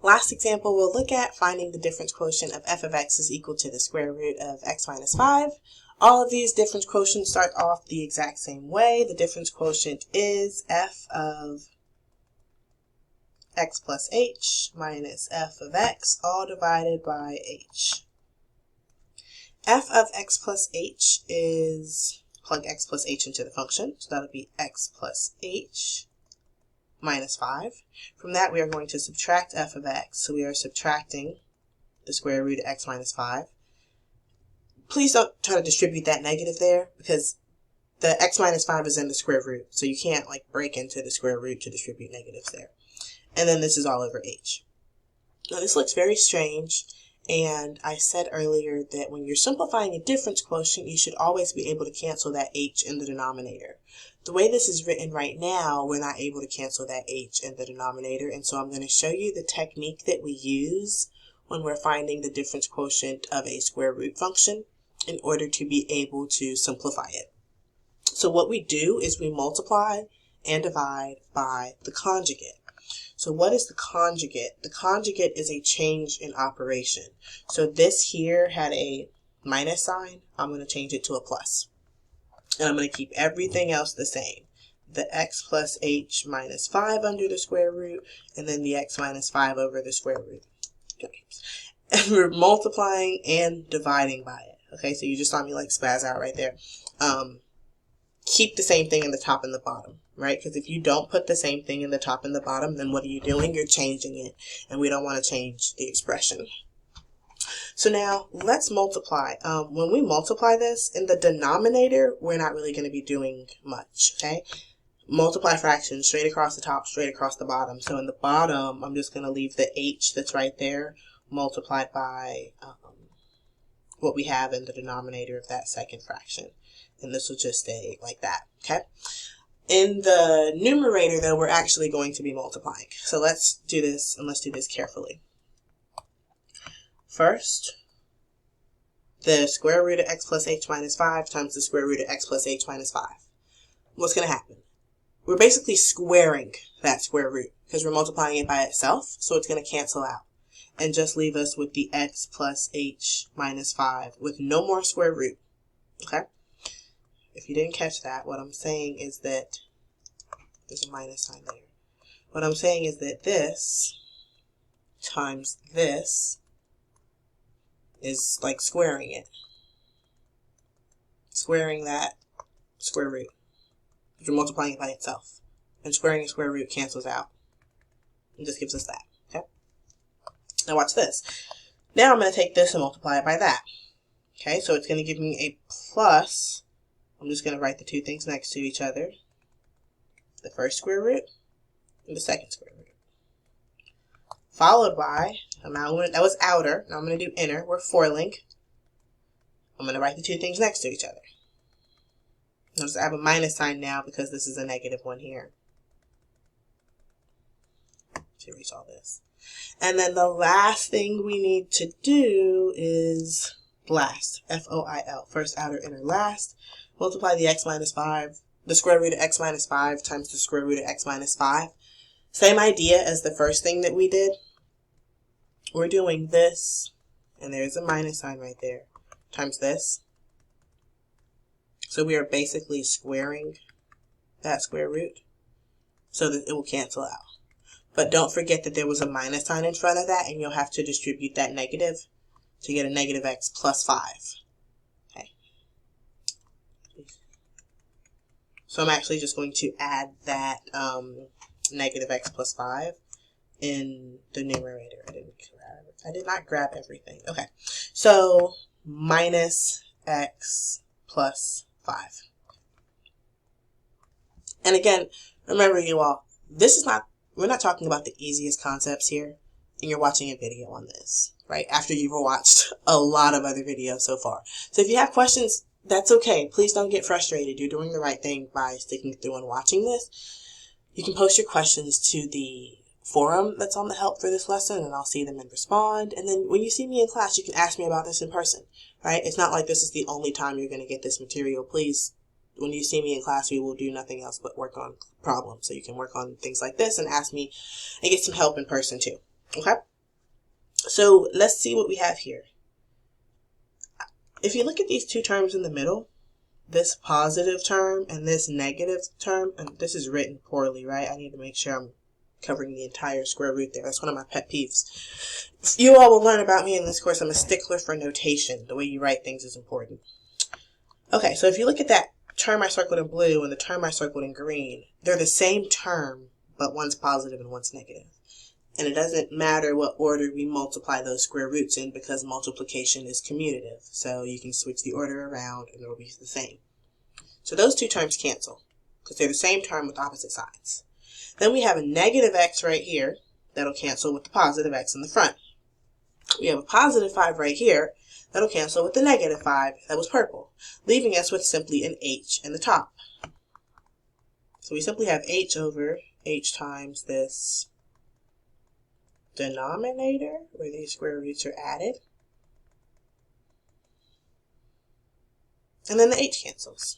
Last example we'll look at, finding the difference quotient of f of x is equal to the square root of x minus 5. All of these difference quotients start off the exact same way. The difference quotient is f of x plus h minus f of x, all divided by h. F of x plus h is, plug x plus h into the function, so that'll be x plus h minus 5. From that, we are going to subtract f of x. So we are subtracting the square root of x minus 5. Please don't try to distribute that negative there, because the x minus 5 is in the square root. So you can't like break into the square root to distribute negatives there. And then this is all over h. Now this looks very strange. And I said earlier that when you're simplifying a difference quotient, you should always be able to cancel that h in the denominator. The way this is written right now, we're not able to cancel that h in the denominator, and so I'm going to show you the technique that we use when we're finding the difference quotient of a square root function in order to be able to simplify it. So what we do is we multiply and divide by the conjugate. So what is the conjugate? The conjugate is a change in operation. So this here had a minus sign. I'm going to change it to a plus. And I'm going to keep everything else the same. The x plus h minus 5 under the square root, and then the x minus 5 over the square root. Okay. And we're multiplying and dividing by it. Okay, so you just saw me like spaz out right there. Keep the same thing in the top and the bottom, right? Because if you don't put the same thing in the top and the bottom, then what are you doing? You're changing it, and we don't want to change the expression. So now let's multiply. When we multiply this in the denominator, we're not really going to be doing much, okay? Multiply fractions straight across the top, straight across the bottom. So in the bottom, I'm just going to leave the h that's right there multiplied by what we have in the denominator of that second fraction. And this will just stay like that, okay? In the numerator, though, we're actually going to be multiplying. So let's do this, and let's do this carefully. First, the square root of x plus h minus 5 times the square root of x plus h minus 5. What's going to happen? We're basically squaring that square root because we're multiplying it by itself, so it's going to cancel out and just leave us with the x plus h minus 5 with no more square root, okay? If you didn't catch that, what I'm saying is that, there's a minus sign there. What I'm saying is that this times this is like squaring it. Squaring that square root. You're multiplying it by itself. And squaring a square root cancels out. And just gives us that, okay? Now watch this. Now I'm going to take this and multiply it by that. Okay, so it's going to give me a plus. I'm just going to write the two things next to each other. The first square root and the second square root. Followed by, that was outer. Now I'm going to do inner. We're foiling. I'm going to write the two things next to each other. Notice I have a minus sign now because this is a negative one here. To erase all this. And then the last thing we need to do is last. F-O-I-L. First, outer, inner, last. Multiply the x minus 5, the square root of x minus 5 times the square root of x minus 5. Same idea as the first thing that we did. We're doing this, and there's a minus sign right there, times this. So we are basically squaring that square root so that it will cancel out. But don't forget that there was a minus sign in front of that, and you'll have to distribute that negative to get a negative x plus 5. So I'm actually just going to add that negative x plus 5 in the numerator. I did not grab everything. Okay, so minus x plus 5. And again, remember you all, we're not talking about the easiest concepts here, and you're watching a video on this, right? After you've watched a lot of other videos so far. So if you have questions, that's okay. Please don't get frustrated. You're doing the right thing by sticking through and watching this. You can post your questions to the forum that's on the help for this lesson, and I'll see them and respond. And then when you see me in class, you can ask me about this in person, right? It's not like this is the only time you're going to get this material. Please, when you see me in class, we will do nothing else but work on problems. So you can work on things like this and ask me and get some help in person too, okay? So let's see what we have here. If you look at these two terms in the middle, this positive term and this negative term, and this is written poorly, right? I need to make sure I'm covering the entire square root there. That's one of my pet peeves. You all will learn about me in this course. I'm a stickler for notation. The way you write things is important. Okay, so if you look at that term I circled in blue and the term I circled in green, they're the same term, but one's positive and one's negative. And it doesn't matter what order we multiply those square roots in because multiplication is commutative. So you can switch the order around and it'll be the same. So those two terms cancel because they're the same term with opposite sides. Then we have a negative x right here that'll cancel with the positive x in the front. We have a positive 5 right here that'll cancel with the negative 5 that was purple, leaving us with simply an h in the top. So we simply have h over h times this denominator where these square roots are added. And then the h cancels.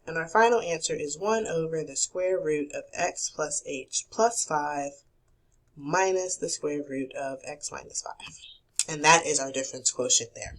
And our final answer is 1 over the square root of x plus h plus 5 minus the square root of x minus 5. And that is our difference quotient there.